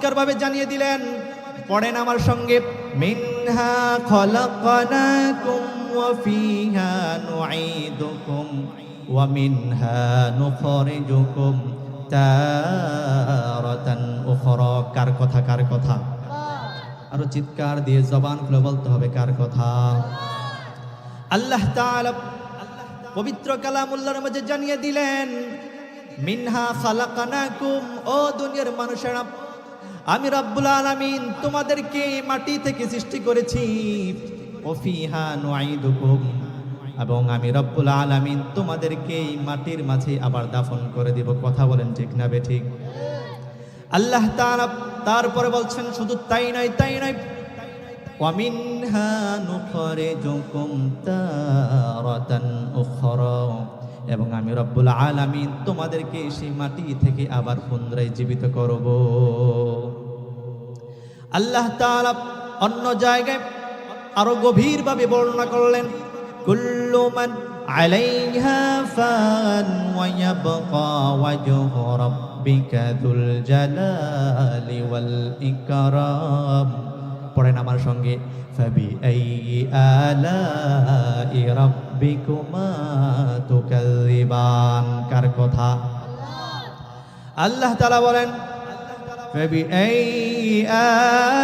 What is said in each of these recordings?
চমৎকার ভাবে জানিয়ে দিলেন। পড়েন আমার সঙ্গে, মিনহা খলাকনাকুম ওয়া ফিহা নুঈদুকুম ওয়া মিনহা নুখরিজুকুম তারাতান উখরা। কার কথা? কার কথা? আরো চিৎকার দিয়ে জবান খুলে বলতে হবে, কার কথা? আল্লাহ তাআলা পবিত্র কালামুল্লাহর মাঝে জানিয়ে দিলেন, মিনহা খালাকানাকুম, ও দুনিয়ার মানুষেরা, আমি রব্বুল আলামিন তোমাদেরকে মাটি থেকে সৃষ্টি করেছি। ওয়া ফিহা নুঈদুকুম, এবং আমি রব্বুল আলামিন তোমাদেরকে এই মাটির মাঝে আবার দাফন করে দিব। কথা বলেন ঠিক না বেঠিক? আল্লাহ তাআলা তারপরে বলছেন, শুধু তাই নয়, তাই নয়, ওয়া মিনহা নুখরিজুকুম তারাতান উখরা, এবং আমি রব্বুল আলামিন তোমাদেরকে সেই মাটি থেকে আবার পুনরায় জীবিত করব। আল্লাহ তাআলা অন্য জায়গায় আরো গভীরভাবে বর্ণনা করলেন, কুল্লু মান আলাইহা ফান ওয়া ইয়াবকা ওয়াজহু রাব্বিকা যুল জালালি ওয়াল ইকরাম। পড়েন আমার সঙ্গে, ফাবিআইয়ি আলাই রাব্বিকুমা তুকাযযিবান। কার কথা? আল্লাহ তাআলা বলেন, ফাবিআইয়ি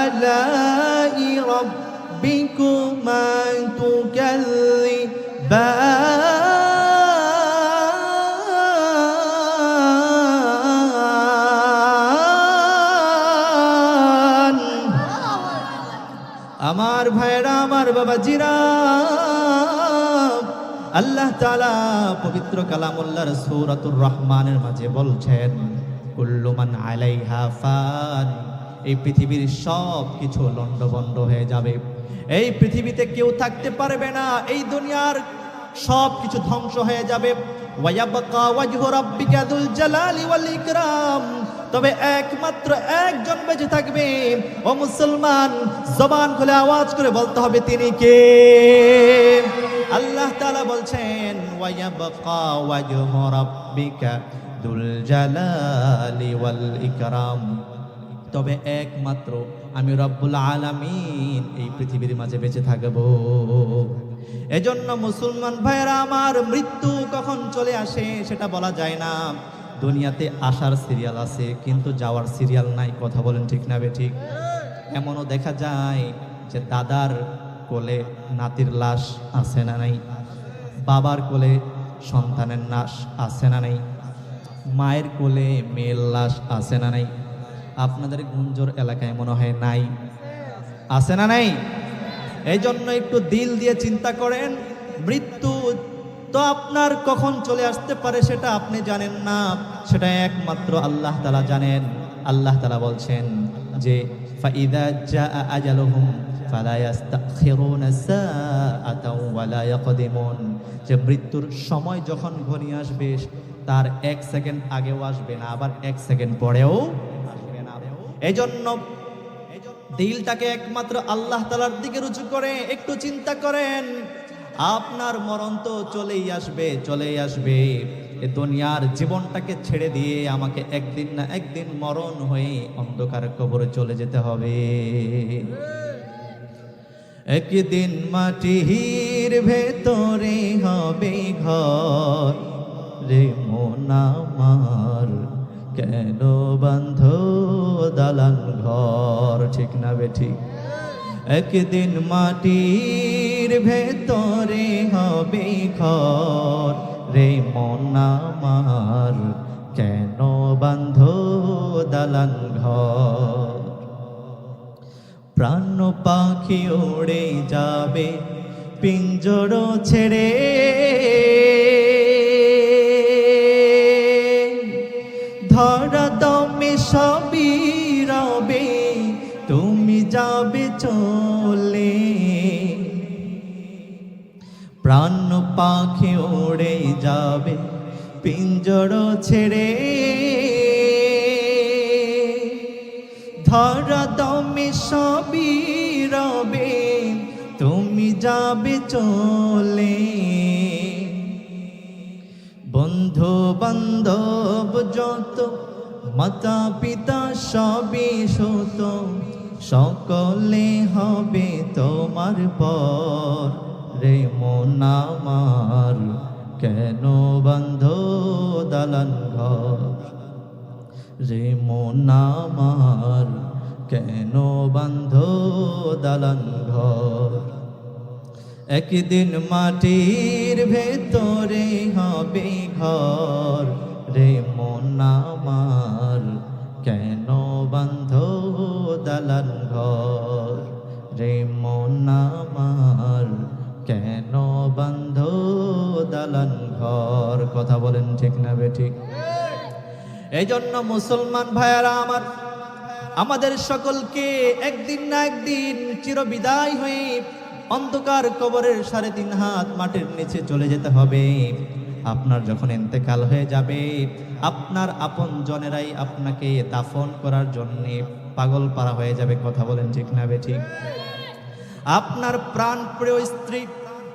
আলাই রাব্বিকুমা তুকাযযিবান। আমার ভাইরা, আমার বাবাজিরা, আল্লাহ তাআলা পবিত্র কালামুল্লাহর সূরাতুর রহমানের মাঝে বলছেন, কুল্লু মান আলাইহা ফান, এই পৃথিবীর সব কিছু লন্ডভন্ড হয়ে যাবে, এই পৃথিবীতে কেউ থাকতে পারবে না, এই দুনিয়ার সব কিছু ধ্বংস হয়ে যাবে। ওয়া ইয়াবকা ওয়াজহু রাব্বিকা যুল জালালি ওয়াল ইকরাম, তবে একমাত্র একজন বেঁচে থাকবে। ও মুসলমান, জবান খুলে আওয়াজ করে বলতে হবে, তিনি কে? আল্লাহ তাআলা বলছেন, ওয়া ইয়াবকা ওয়াজহু রাব্বিকা যুল জালালি ওয়াল ইকরাম, তবে একমাত্র আমি রব্বুল আলামিন এই পৃথিবীর মাঝে বেঁচে থাকব। এজন্য মুসলমান ভাইরা আমার, মৃত্যু কখন চলে আসে সেটা বলা যায় না। দুনিয়াতে আসার সিরিয়াল আছে, কিন্তু যাওয়ার সিরিয়াল নাই। কথা বলেন ঠিক না বেঠিক? এমনও দেখা যায় যে দাদার কোলে নাতির লাশ আছে না নাই, বাবার কোলে সন্তানের লাশ আছে না নাই, মায়ের কোলে মেয়ের লাশ আছে না নাই। আপনাদের গুঞ্জর এলাকায় মনে হয় নাই, আছে না নাই? এই জন্য একটু দিল দিয়ে চিন্তা করেন, মৃত্যু তো আপনার কখন চলে আসতে পারে সেটা আপনি জানেন না, সেটা একমাত্র আল্লাহ তাআলা জানেন। আল্লাহ তাআলা বলছেন যে, ফাইদা জাআ আজালুহুম ফালা ইস্তাখিরুনা সাআতাও ওয়ালা ইয়াকদিমুন, যে মৃত্যুর সময় যখন ঘনিয়ে আসবে, তার এক সেকেন্ড আগেও আসবে না, আবার এক সেকেন্ড পরেও আসবে না। এজন্য দিলটাকে একমাত্র আল্লাহ তাআলার দিকে রুজু করে একটু চিন্তা করেন, আপনার মরণ তো চলেই আসবে, চলেই আসবে। এ দুনিয়ার জীবনটাকে ছেড়ে দিয়ে আমাকে একদিন না একদিন মরণ হয়ে অন্ধকার কবরে চলে যেতে হবে। একদিন মাটির ভেতরে হবে ঘর, রে মন আমার কেন বাঁধ দালান ঘর। ঠিক না বেঠিক? একদিন মাটির ভেতরে হবে ঘর, রে মন আমার কেন বাঁধ দালান ঘর। প্রাণ পাখি উড়ে যাবে পিঞ্জর ছেড়ে, ধরা দমে সবই রবে, তুমি যাবে চলে। প্রাণ পাখি উড়ে যাবে পিঞ্জর ছেড়ে, ধরা দমে সবই রবে, তুমি যাবে চলে। বন্ধু বান্ধব যত মাতা পিতা সবই সুত, সকলে হবে তোমার পর। রে মন আমার কেন বন্ধ দালান ঘর, রে মন আমার কেন বন্ধ দালান ঘর। একদিন মাটির ভেতরে হবে ঘর, রে মন আমার কেন বন্ধ দালান ঘর, রে মন আমার কেন বন্ধ দালান ঘর। কথা বলেন ঠিক না বেঠিক? এই জন্য মুসলমান ভাইয়ারা আমার, আমাদের সকলকে একদিন না একদিন চিরবিদায় হয়ে অন্ধকার কবরের 3.5 হাত মাটির নিচে চলে যেতে হবে। আপনার যখন ইন্তেকাল হয়ে যাবে, আপনার আপন জনেরাই আপনাকে দাফন করার জন্য পাগল পারা হয়ে যাবে। কথা বলেন ঠিক না বেঠিক? আপনার প্রাণ প্রিয় স্ত্রী,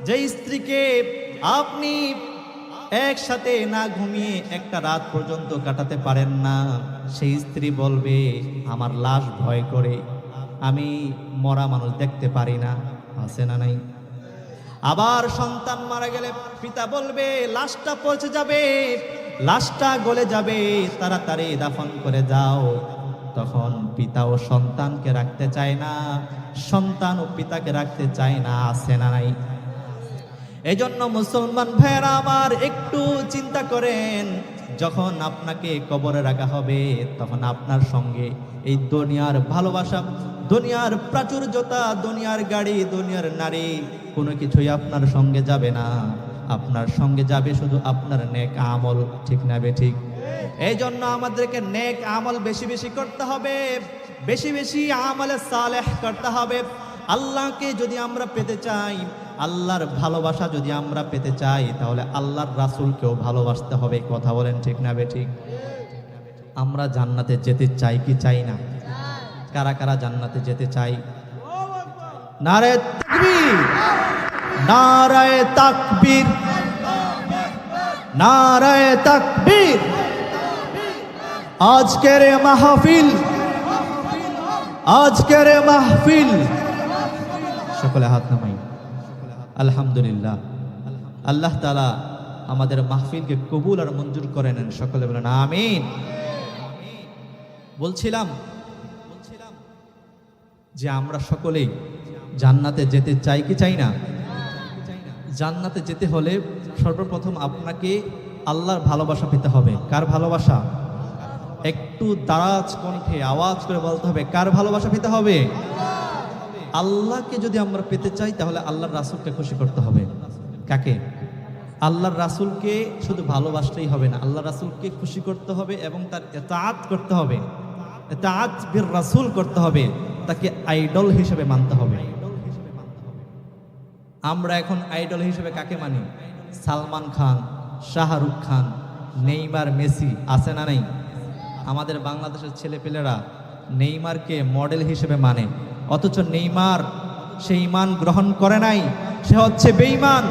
যে স্ত্রীকে আপনি একসাথে না ঘুমিয়ে একটা রাত পর্যন্ত কাটাতে পারেন না, সেই স্ত্রী বলবে আমার লাশ ভয় করে, আমি মরা মানুষ দেখতে পারি না। আছে না নাই? আবার সন্তান মারা গেলে পিতা বলবে লাশটা পচে যাবে, লাশটা গলে যাবে, তাড়াতাড়ি দাফন করে যাও। তখন পিতা ও সন্তানকে রাখতে চায় না, সন্তান ও পিতাকে রাখতে চায় না। আছে না নাই? এই জন্য মুসলমান ভাইয়েরা আমার, একটু চিন্তা করেন, যখন আপনাকে কবরে রাখা হবে তখন আপনার সঙ্গে এই দুনিয়ার ভালোবাসা, দুনিয়ার প্রাচুর্যতা, দুনিয়ার গাড়ি, দুনিয়ার নারী কোনো কিছুই আপনার সঙ্গে যাবে না। আপনার সঙ্গে যাবে শুধু আপনার নেক আমল। ঠিক না বেঠিক? এই জন্য আমাদেরকে নেক আমল বেশি বেশি করতে হবে, বেশি বেশি আমলে সালেহ করতে হবে। আল্লাহকে যদি আমরা পেতে চাই, আল্লাহর ভালোবাসা যদি আমরা পেতে চাই, তাহলে আল্লাহর রাসূলকেও ভালোবাসতে হবে। কথা বলেন ঠিক না বেঠিক? আমরা জান্নাতে যেতে চাই কি চাই না? কারা কারা জান্নাতে যেতে চাই? নারে তাকবীর, নারায়ে তাকবীর, নারায়ে তাকবীর। আজকের মাহফিল, আজকের মাহফিল, সকলে হাত নামাই। আলহামদুলিল্লাহ, আল্লাহ তাআলা আমাদের মাহফিলকে কবুল আর মঞ্জুর করে নেন। সকলে বলেন আমিন। বলছিলাম যে আমরা সকলেই জান্নাতে যেতে চাই কি চাই না? জান্নাতে যেতে হলে সর্বপ্রথম আপনাকে আল্লাহর ভালোবাসা পেতে হবে। কার ভালোবাসা? একটু দারাজ কণ্ঠে আওয়াজ করে বলতে হবে, কার ভালোবাসা পেতে হবে? আল্লাহকে যদি আমরা পেতে চাই তাহলে আল্লাহর রাসূলকে খুশি করতে হবে। কাকে? আল্লাহর রাসূলকে শুধু ভালোবাসলেই হবে না, আল্লাহর রাসূলকে খুশি করতে হবে এবং তার ইতাআত করতে হবে। ইতাআত বির রাসূল করতে হবে, তাকে আইডল হিসেবে মানতে হবে। আমরা এখন আইডল হিসেবে কাকে মানি? Salman Khan, Shahrukh Khan, Neymar, Messi. আছে না নাই? আমাদের বাংলাদেশের ছেলেপেলেরা নেইমারকে মডেল হিসেবে মানে, অথচ নেইমার সে ঈমান গ্রহণ করে নাই, সে হচ্ছে বেঈমান।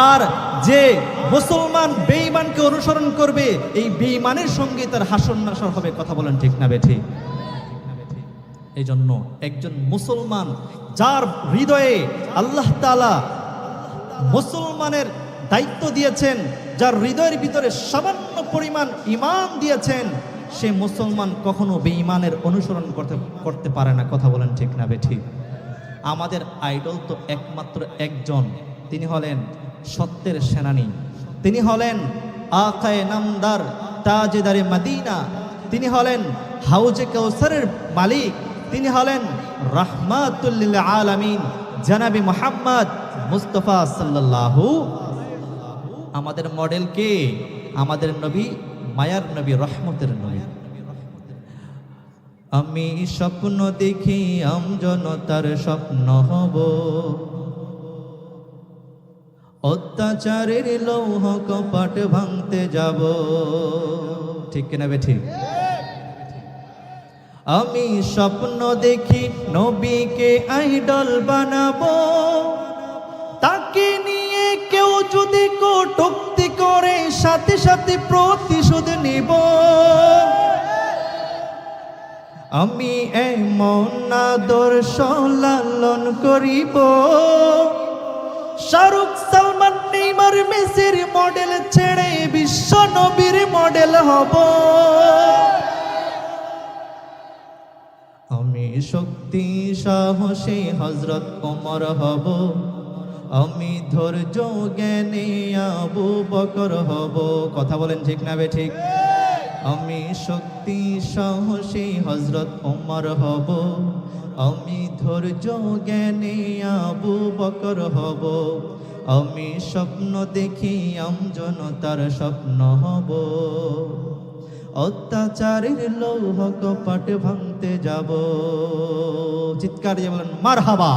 আর যে মুসলমান বেঈমানকে অনুসরণ করবে, এই বেঈমানের সঙ্গে তার হাসর নাসর হবে। কথা বলেন ঠিক না বেঠিক? এই জন্য একজন মুসলমান যার হৃদয়ে আল্লাহ তাআলা মুসলমানের দায়িত্ব দিয়েছেন, যার হৃদয়ের ভিতরে সামান্য পরিমাণ ঈমান দিয়েছেন, সে মুসলমান কখনো বেঈমানের অনুসরণ করতে পারে না। কথা বলেন ঠিক না বেঠিক? আমাদের আইডল তো একমাত্র একজন, তিনি হলেন সত্যের সেনানী, তিনি হলেন আকায়ে নামদার, তাজেদারে মদিনা, তিনি হলেন হাউজে কাউসারের মালিক, তিনি হলেন রাহমাতুল লিল আলামিন জনাবে মুহাম্মদ মুস্তাফা সাল্লাল্লাহু। আমাদের মডেল কে? আমাদের নবী, মায়ার নবী, রহমতের নবী। আমি স্বপ্ন দেখি আমজনতার স্বপ্ন হব, অত্যাচারের লৌহ কপাট ভাঙতে যাব। ঠিক কিনা বেঠিক? আমি স্বপ্ন দেখি নবীকে আইডল বানাবো, তাকে নিয়ে কেউ যদি কটূক্তি করে সাথে সাথে প্রতিশোধ নিব। আমি এমন আদর্শ লালন করিব, শাহরুখ সালমান নেইমার মেসির মডেল ছেড়ে বিশ্ব নবীর মডেল হব। আমি শক্তি সাহসী হযরত ওমর হব, আমি ধৈর্য জ্ঞানী আবু বকর হব। কথা বলেন ঠিক না বে ঠিক? আমি শক্তি সাহসী হযরত ওমর হব, আমি ধৈর্য জ্ঞানী আবু বকর হব। আমি স্বপ্ন দেখি আমজনতার স্বপ্ন হব, অত্যাচারের লৌহ কপাট ভাঙতে যাব। চিৎকার দিয়ে বলেন মারহাবা।